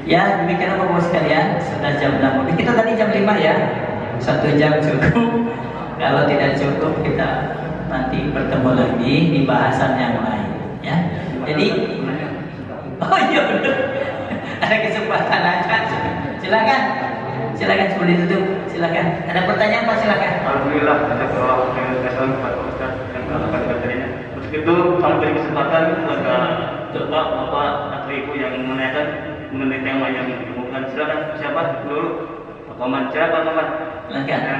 Ya, demikian Bapak sekalian, sudah jam 6 lebih. Kita tadi jam 5 ya. 1 jam cukup. Kalau tidak cukup kita nanti bertemu lagi di bahasan yang lain ya. Jadi oh iya benar. Ada kesempatan angkat. Silakan. Silakan sebelum ditutup. Silakan. Ada pertanyaan Pak, silakan. Alhamdulillah ada beberapa kesempatan kepada Ustaz yang akan materinya. Untuk itu kami beri kesempatan kepada Bapak atau Ibu yang menanyakan mengenai tema yang diumumkan. Silakan siapa dulu? Pak Koman. Siapa Koman? Silakan.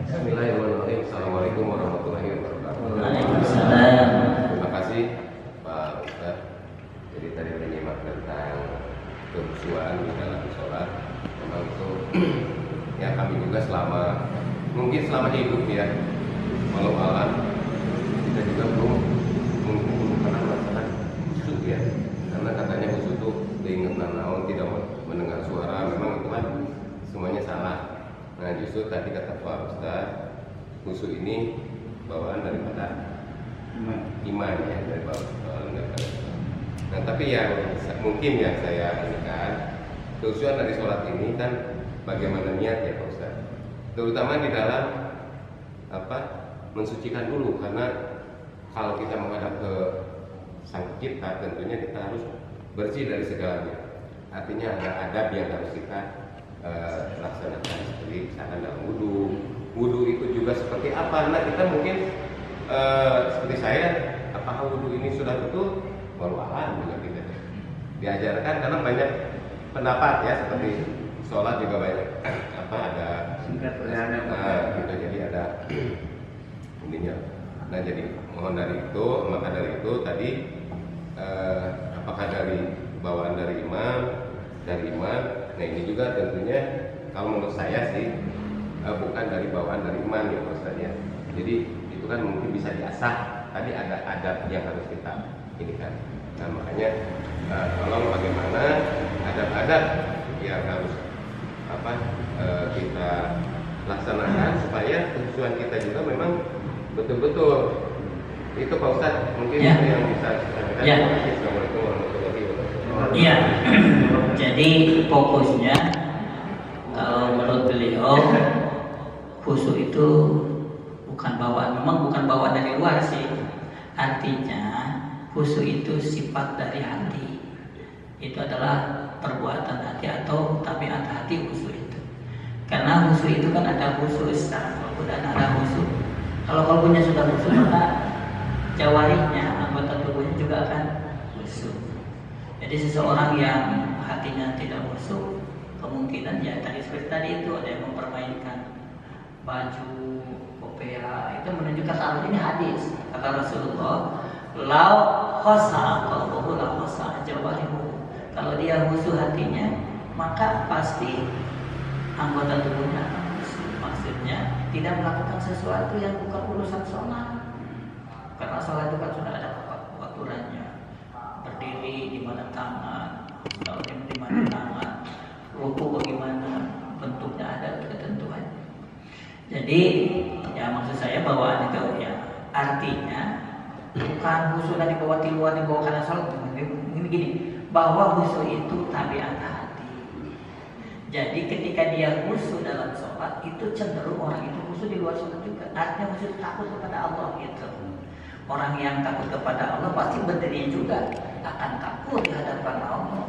Bismillahirrahmanirrahim. Assalamualaikum warahmatullahi wabarakatuh. Waalaikumsalam. Terima kasih Pak Ustaz. Jadi tadi menyimak tentang kehusuan di dalam sholat. Memang itu ya kami juga mungkin selama hidup ya, walau alam kita juga belum pernah merasakan khusyuk ya. Karena katanya khusyuk itu diingat naon tidak mendengar suara. Memang itu kan semuanya salah. Nah justru tadi kata Pak Ustaz, khusyuk ini bawaan daripada iman ya, dari bawaan daripada iman. Nah tapi mungkin yang saya inginkan, khusyukan dari sholat ini kan bagaimana niat ya Pak Ustaz, terutama di dalam mensucikan dulu, karena kalau kita menghadap ke Sang Pencipta tentunya kita harus bersih dari segalanya. Artinya ada adab yang harus kita laksanakan, seperti misalkan dalam wudhu itu juga seperti apa. Nah kita mungkin seperti saya, apakah wudhu ini sudah betul? Walau alam juga tidak diajarkan, karena banyak pendapat ya, seperti sholat juga banyak ada Singkat pertanyaannya. gitu, jadi ada ininya. Nah jadi mohon maka dari itu tadi apakah dari bawaan dari iman. Nah ini juga tentunya kalau menurut saya sih bukan dari bawaan dari iman ya Ustaz ya. Jadi itu kan mungkin bisa diasah. Tadi ada adab yang harus kita inikan. Nah makanya tolong bagaimana adab-adab yang harus kita laksanakan supaya khusyuan kita juga memang betul-betul. Itu Pak Ustaz mungkin ya. Itu yang bisa saya sampaikan. Ya. Terima kasih. Assalamualaikum warahmatullahi wabarakatuh. Iya. Jadi fokusnya kalau menurut beliau khusyuk itu bukan bawaan, memang bukan bawaan dari luar sih. Artinya khusyuk itu sifat dari hati. Itu adalah perbuatan hati atau tabiat hati khusyuk itu. Karena khusyuk itu kan ada khusyuk secara kalbu dan ada khusyuk. Kalau kalbunya sudah khusyuk maka jawarihnya, anggota tubuhnya juga akan khusyuk. Jadi seseorang yang hatinya tidak khusyuk, kemungkinan ya tadi seperti tadi itu ada yang mempermainkan baju, kopea, itu menunjukkan hal ini hadis kata Rasulullah, lau khosa qalbuhu la khosa jawarihu. Kalau dia khusyuk hatinya, maka pasti anggota tubuhnya akan khusyuk. Maksudnya tidak melakukan sesuatu yang bukan urusan sholat, karena sholat itu kan sudah ada aturannya. Berdiri di mana tangan, kalau di mana tangan, ruku bagaimana, bentuknya ada ketentuan. Jadi ya maksud saya bawaan itu ya artinya bukan khusyuk dari bawah tiluan dibawa karena sholat. Ini gini, bahwa khusyuk itu tabiat hati. Jadi ketika dia khusyuk dalam sholat itu cenderung orang itu khusyuk di luar sholat juga. Artinya khusyuk takut kepada Allah gitu. Orang yang takut kepada Allah pasti berdiri juga akan takut di hadapan Allah.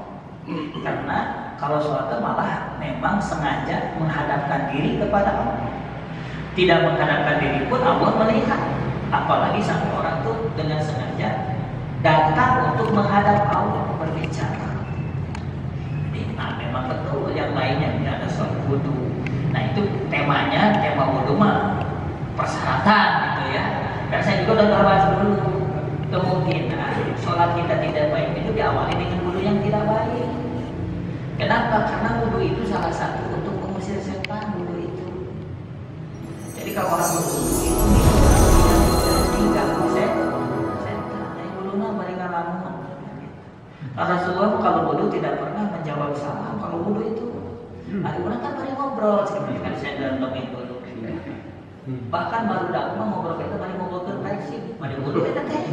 Karena kalau sholat malah memang sengaja menghadapkan diri kepada Allah. Tidak menghadapkan diri pun Allah melihat. Apalagi sampai orang tuh dengan sengaja datang untuk menghadap Allah berbicara. Nah memang betul yang lainnya tidak ada sholat wudhu. Nah itu tema wudhu mah persyaratan gitu ya. Dan saya juga udah bahas dulu, kemungkinan sholat kita tidak baik itu diawali dengan wudhu yang tidak baik. Kenapa? Karena wudhu itu salah satu untuk mengusir setan. Wudhu itu. Jadi kalau orang berwudhu itu tidak setan. Yang wudhunya berikan lamun. Rasulullah kalau wudhu tidak pernah menjawab salam. Kalau wudhu itu, ada orang kan beri ngobrol, seperti kan saya dalam domain wudhu. Bahkan baru dakwah ngobrol kita, mari ngobrol ke baik sih, mari wudhu kita teh.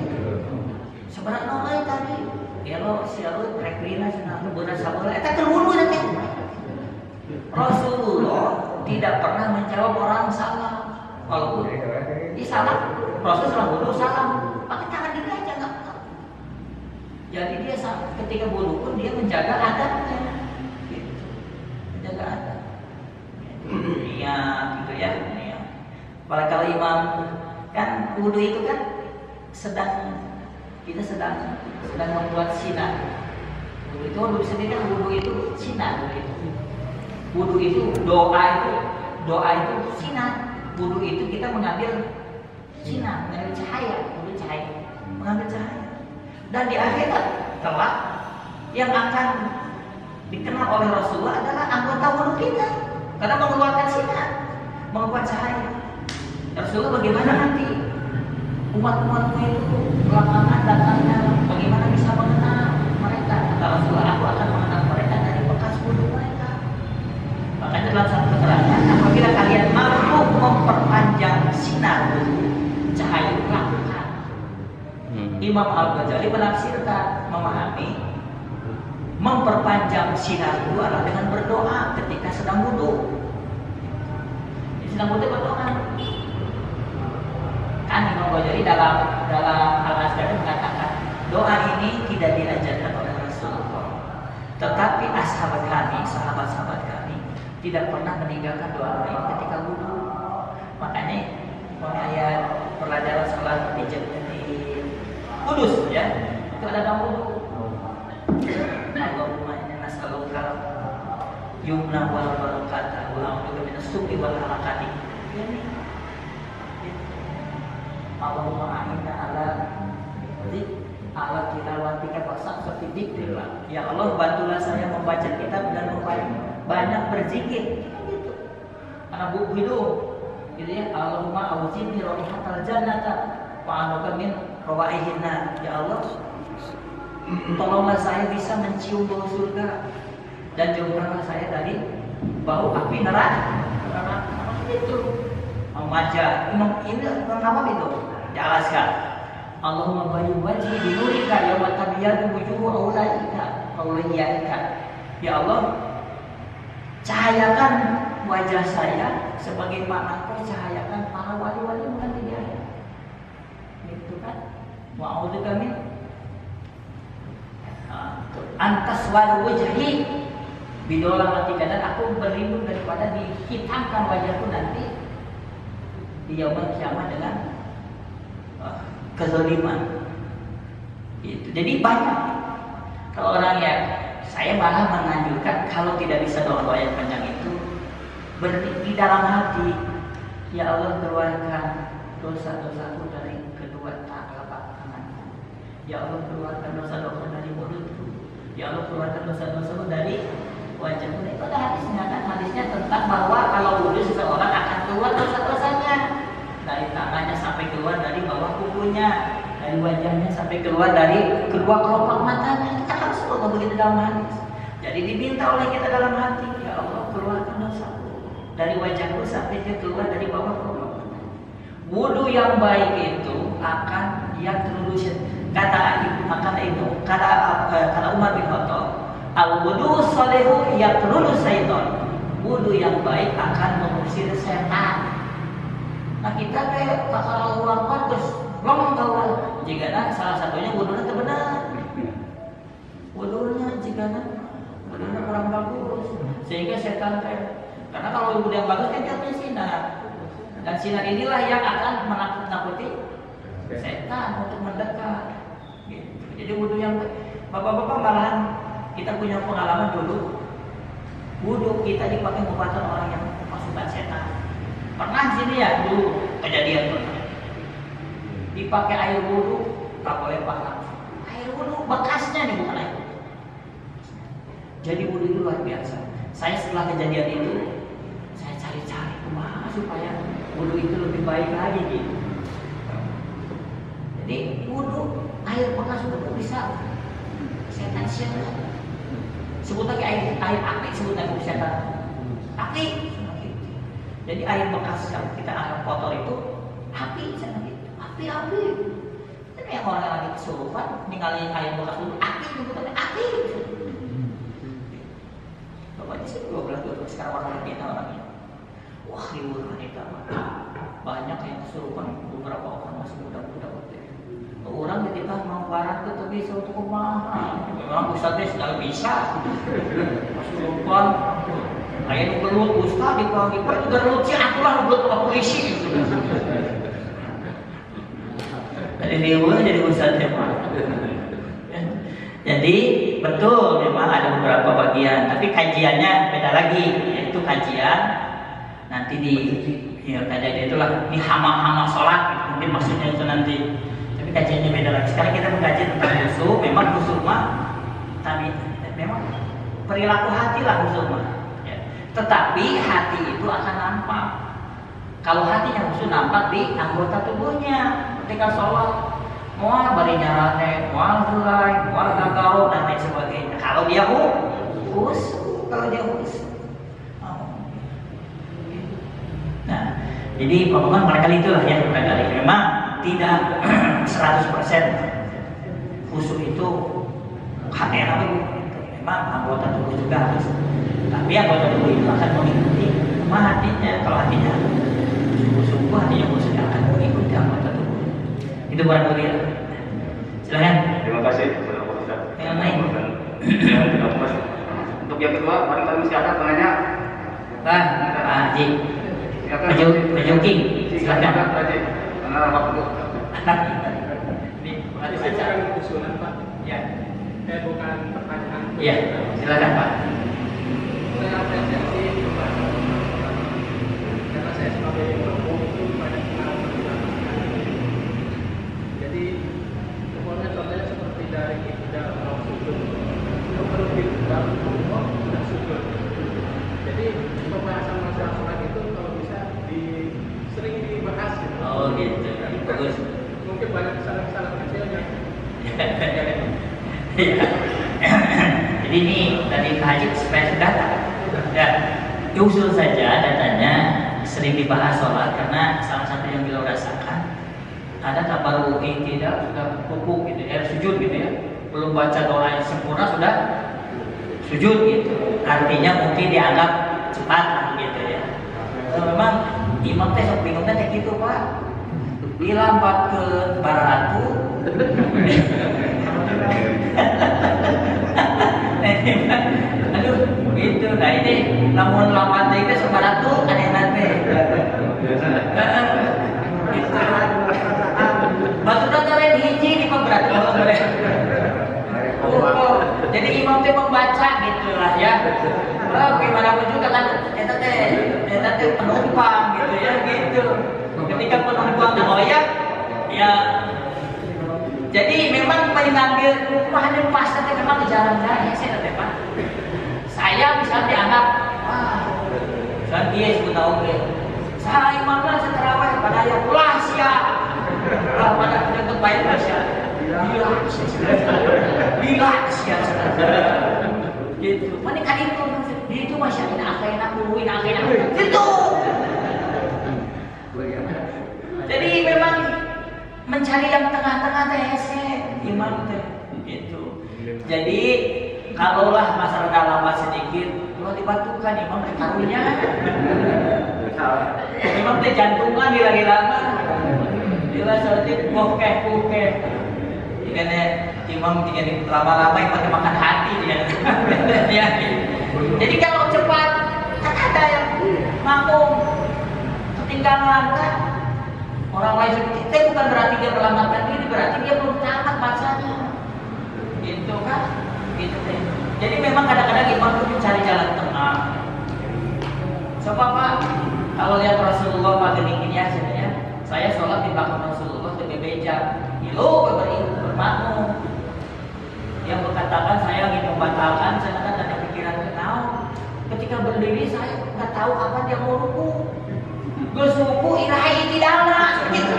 Sebenarnya nolai tadi, ya lo sialu rekrina cenah beuna sabeula eta teu wudu teh. Rasulullah tidak pernah menjawab orang salam. Walaupun di salam, Rasulullah wudu salam, pakai tangan gini aja enggak. Jadi dia ketika wudu pun dia menjaga adabnya. Gitu. Menjaga adab. Iya, gitu ya. Iya. Apalagi kalau imam kan wudu itu kan kita sedang membuat sinar. Wudu itu wudu sendiri kan wudu itu sinar gitu. Wudu itu doa itu sinar. Wudu itu kita mengambil sinar, mengambil cahaya, wudu cahaya, mengambil cahaya. Dan di akhirat kelak yang akan dikenal oleh Rasulullah adalah anggota wudu kita, karena mengeluarkan sinar, mengeluarkan cahaya. Rasulullah bagaimana nanti umat-umatmu itu belakangan datangnya, bagaimana bisa mengenal mereka? Kata Rasulullah, aku akan mengenal mereka dari bekas wudu mereka. Makanya dalam satu keterangan, apabila kalian mampu memperpanjang sinar cahaya, lakukan. Imam Al-Ghazali menafsirkan, memahami memperpanjang sinar itu adalah dengan berdoa ketika sedang wudu. Sedang wudu berdoa. Kan Imam Ghazali dalam Al-Azkar mengatakan doa ini tidak diajarkan oleh Rasulullah, tetapi sahabat-sahabat kami tidak pernah meninggalkan doa ini ketika wudu. Makanya ayat pelajaran salat di Kudus ya, itu ada dalam wudu. Allahumma inna nas'aluka yumna wal barakata wa a'udzu minas su'i wal halakati. Allahumma a'inna ala tilawatika fasaq seperti dzikrillah. Ya Allah, bantulah saya membaca kitab dan banyak berzikir. Gitu. Karena buku itu gitu ya, Allahumma auzini raihatal jannata wa a'udzu min rawaihinna. Ya Allah, tolonglah saya bisa mencium bau surga dan jauhkanlah saya dari bau api neraka. Itu membaca ini nama itu dialaskan. Allahumma bayyid wajhi bi nurika yawma tabyadu wujuhu awliyaika. Ya Allah, cahayakan wajah saya sebagaimana Kau cahayakan para wali-wali nanti di akhirat. Gitu kan? Wa a'udzubika min antas wal wajhi bidola mati, dan aku berlindung daripada dihitamkan wajahku nanti di yaumul kiamat dengan kezaliman. Itu. Jadi banyak kalau orang yang saya malah menganjurkan kalau tidak bisa doa-doa yang panjang itu di dalam hati, ya Allah keluarkan dosa-dosaku dari kedua telapak tanganku. Ya Allah keluarkan dosa-dosa dari mulutku. Ya Allah keluarkan dosa-dosaku dari wajahku. Itu ada hadisnya kan, hadisnya tentang bahwa kalau wudu seseorang akan keluar dosa-dosanya dari tangannya sampai keluar dari bawah kukunya, dari wajahnya sampai keluar dari kedua kelopak matanya. Kita harus selalu begitu dalam hadis. Jadi diminta oleh kita dalam hati, ya Allah keluarkan dosaku dari wajahku sampai dia keluar dari bawah kelopak matanya. Wudu yang baik itu akan terus kata Umar bin Khattab, al-wudu salihu terus syaitan. Wudu yang baik akan mengusir setan. Nah kita kayak kalau luar terus ngomong tahu jika salah satunya wudunya benar, wudunya kurang bagus sehingga setan karena kalau wudu yang bagus kan dia punya sinar, dan sinar inilah yang akan menakut-nakuti setan untuk mendekat. Gitu. Jadi wudu yang bapak-bapak malahan kita punya pengalaman dulu wudu kita dipakai mengobati orang yang kemasukan setan. Pernah sini ya dulu kejadian pernah dipakai air wudu tak boleh langsung. Air wudu bekasnya nih, bukan air wudu. Jadi wudu itu luar biasa. Saya setelah kejadian itu saya cari-cari kemana supaya wudu itu lebih baik lagi gitu. Jadi wudu air bekas wudu bisa setan siapa? Sebut lagi air api, sebut lagi setan api. Jadi air bekas yang kita anggap kotor itu api, api. Yang orang lagi kesurupan, ninggalin ayam bekas dulu, aki. Bapaknya sih 12 sekarang orang Argentina orangnya. Wah, ribut wanita banyak yang kesurupan, beberapa orang masih muda-muda waktu itu. Orang ketika mau barat itu bisa untuk kumaha. Memang Ustaznya sudah bisa. Kesurupan, ayam belut Ustaz dipanggil, Pak juga belut sih, aku lah belut sama polisi. Jadi dia jadi Ustaznya Pak. Jadi betul memang ada beberapa bagian, tapi kajiannya beda lagi, yaitu kajian nanti di kajian itulah di hama-hama sholat, mungkin maksudnya itu nanti. Tapi kajiannya beda lagi. Sekarang kita mengkaji tentang khusyuk. Memang khusyuk mah tapi memang perilaku hati lah khusyuk mah. Ya. Tetapi hati itu akan nampak. Kalau hatinya khusyuk nampak di anggota tubuhnya ketika sholat. Mual bari nyarane, mual helai, mual gagaro dan lain sebagainya. Kalau dia khusyuk, Nah, jadi pemahaman barangkali itulah yang barangkali memang tidak 100% khusyuk itu hati apa itu. Memang anggota tubuh juga harus. Tapi anggota tubuh itu akan mengikuti hatinya. Kalau hatinya sungguh-sungguh, hatinya khusyuk akan mengikuti anggota tubuh. Itu barangkali ya. Silakan. Terima kasih kepada Pak Ustaz. Yang lain. Untuk yang kedua, barangkali masih ada penanya. Pak Haji. Maju King. Silakan. Pak Haji. Karena waktu. Ini ada saja usulan Pak. Ya. Bukan pertanyaan. Iya, silakan Pak. Saya apresiasi karena saya sebagai perempuan itu banyak kenal. Jadi contohnya seperti dari kita mau sujud, berpikir dalam Allah sudah sujud. Jadi pembahasan masalah sholat itu kalau bisa sering dibahas. Gitu. Oh gitu, bagus. Mungkin banyak kesalahan-kesalahan kecilnya. Ya. Jadi ini dari Pak Haji supaya data. Ya, usul saja datanya sering dibahas sholat karena salah satu yang beliau rasakan ada tabaruk tidak sudah kuku gitu ya, sujud gitu ya, belum baca doa yang sempurna sudah sujud gitu. Artinya mungkin dianggap cepat gitu ya. Memang imam teh sok bingung teh gitu Pak. Dilambat ke baratu. Aduh, gitu. Nah ini lamun lawan teh itu sebaratu aneh nate. Gitu. Batu dadaran hiji di berat boleh. Jadi imam teh membaca gitulah ya. Bagaimanapun juga kan eta teh penumpang gitu ya gitu. Ketika penumpang ngoyak ya jadi memang mengambil bahan pas teh memang di jalan raya saya teh Pak. Saya bisa dianggap kan dia sebut oke. Saya imamnya seterawih pada ayat ulah sia. Pada untuk bayar sia. Bila sia. Gitu. Mana kan itu masih ada akhirnya kuruin akhirnya itu. Jadi memang mencari yang tengah-tengah teh imam teh itu. Jadi kalaulah masalah lambat sedikit, kalau dibatukan imam teh karunya. Imam teh jantungan lama. Bila seperti bokeh. Jika imam lama-lama imam teh makan hati dia. Ya. Jadi kalau cepat kan ada yang makmum ketinggalan kan. Orang lain kita bukan berarti dia melamatkan diri, berarti dia belum tamat bacanya. Gitu kan? Gitu deh. Jadi memang kadang-kadang imam itu mencari jalan tengah. Coba Pak, kalau lihat Rasulullah pagi ini aja ya. Saya sholat di belakang Rasulullah di beja. Ilu bermakmum. Yang berkatakan saya ingin membatalkan, saya ada pikiran kenal. Ketika berdiri saya nggak tahu kapan dia mau ruku. Gue suku ilahi tidaklah gitu.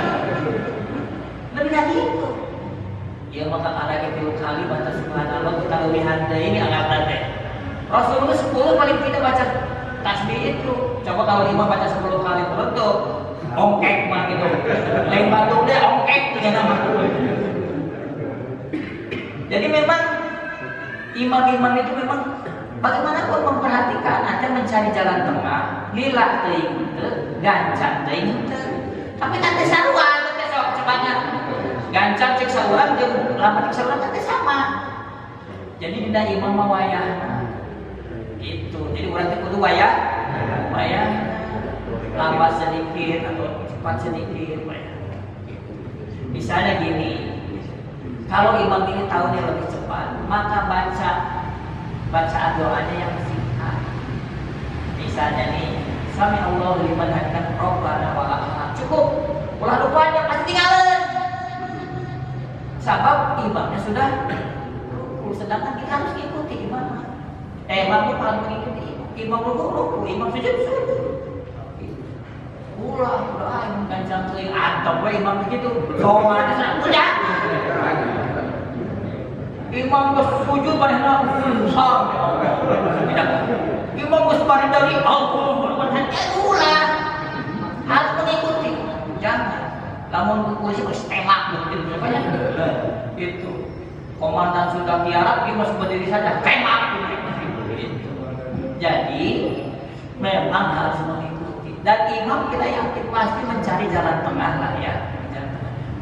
Lebih dari itu. Ya maka ada ketiga kali baca subhanallah kita lebih handai ini angkatan deh. Rasulullah 10 paling tidak baca tasbih itu. Coba kalau imam baca 10 kali betul ongkek mah gitu. Lain batuk deh ongkek dengan nama. Jadi memang imam-imam itu memang bagaimanapun memperhatikan, ada mencari jalan tengah, lillah teuing teu, gancang teuing teu. Tapi tante sarua teh sok sebanyak gancang cek saurang jeung lamun cek saurang teh sama. Jadi dina imam mah wayahna. Gitu. Jadi urang teh kudu wayah. Lambat sedikit atau cepat sedikit wayah. Misalnya gini, kalau imam ini tahunya lebih cepat, maka bacaan doanya yang singkat. Misalnya nih, Sami Allahu liman hamidah Rabbana wa lakal. Cukup. Ulah rupanya pasti tinggalan. Sebab imamnya sudah rukuk, sedangkan kita harus ikuti imam. Imam itu harus mengikuti imam rukuk, imam sujud. Ulah imam gancang teuing antong we imam begitu. Soman udah. Imam geus sujud bareng imam geus bari dari Allah. Ulah harus mengikuti. Jangan lamun polisi geus tembak gitu banyak. Itu komandan sudah tiarap, dia masih berdiri saja tembak gitu. Jadi memang harus mengikuti. Dan imam kita yakin pasti mencari jalan tengah lah ya.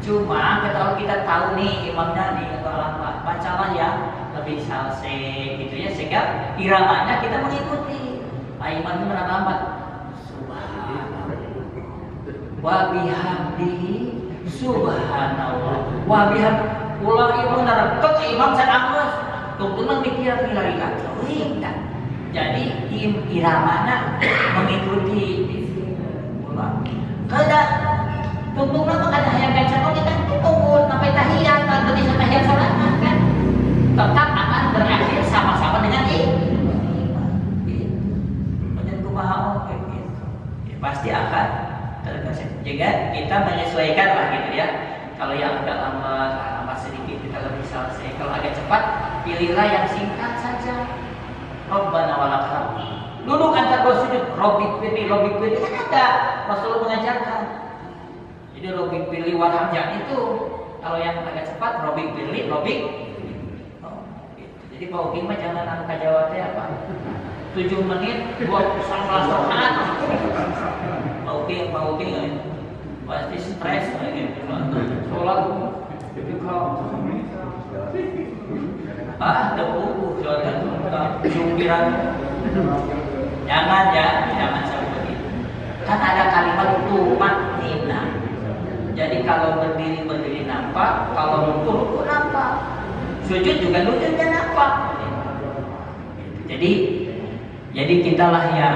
Cuma kalau kita tahu nih imamnya nih atau lambat, bacalah yang lebih salse gitu ya, sehingga iramanya kita mengikuti. Imam itu lambat. Subhanallah. Wa bihamdihi subhanallah. Wa biham ulah imam darat imam sadangos. Tungtung mikir pilari teuing kan. Jadi iramana mengikuti ulah. Kada tungtung mah kada hayang baca kita tunggu sampai tahiyat atau di tahiyat salat kan. Tetap akan berakhir sama-sama dengan imam. Menjadi kumaha gitu. Ya, pasti akan terkasih. Juga kita menyesuaikan lah gitu ya. Kalau yang agak lambat sedikit kita lebih selesai. Kalau agak cepat pilihlah yang singkat saja. Rabbana wa lakal. Duduk antar dua sujud, Robik pilih kan ada. Rasulullah mengajarkan. Jadi Robik pilih wal hamzah itu kalau yang agak cepat Robik pilih. Oh, gitu. Jadi Pak Uki mah jangan angka jawabnya apa? 7 menit 20 rakaat. Pak Uki pasti stres gitu. Sholat itu kau debu sholat jumpiran. Jangan seperti itu. Kan ada kalimat tumaknina. Jadi kalau berdiri nampak, kalau ruku nampak. Sujud juga sujudnya nampak. Jadi kitalah ya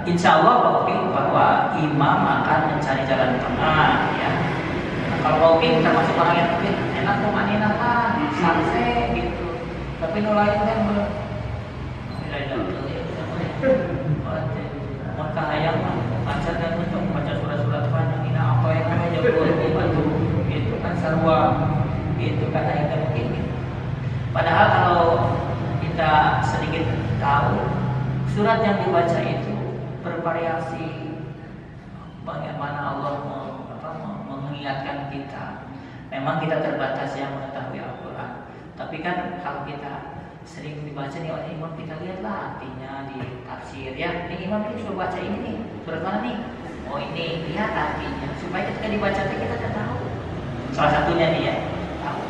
insya Allah bahwa imam akan mencari jalan tengah ya. Nah, kalau mungkin termasuk orang yang mungkin enak tumaknina kan, santai gitu. Tapi nulain kan belum. Maka hayang baca dan baca surat-surat panjang ini apa yang namanya jauh itu kan sarwa itu kan ayat mungkin. Padahal kalau kita sedikit tahu surat yang dibaca itu bervariasi bagaimana Allah mengingatkan kita. Memang kita terbatas yang mengetahui Al-Quran. Tapi kan kalau kita sering dibaca nih oleh imam, kita lihatlah artinya di tafsir ya. Ini imam ini suruh baca ini nih, surat mana nih? Oh ini, lihat artinya supaya ketika dibaca kita sudah tahu. Salah satunya nih ya, tahu.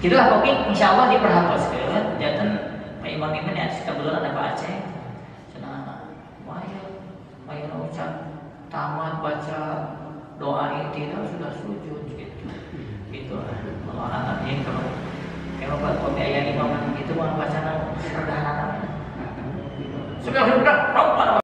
Itulah pokoknya insya Allah diperhatikan. Jangan Pak Imam ini ya kebetulan ada Pak Aceh. Senang, Maya ucap tamat baca doa itu sudah sujud gitu. Gitu Allah ini kalau Pak Pembiayaan imam itu mau baca sederhana. Sudah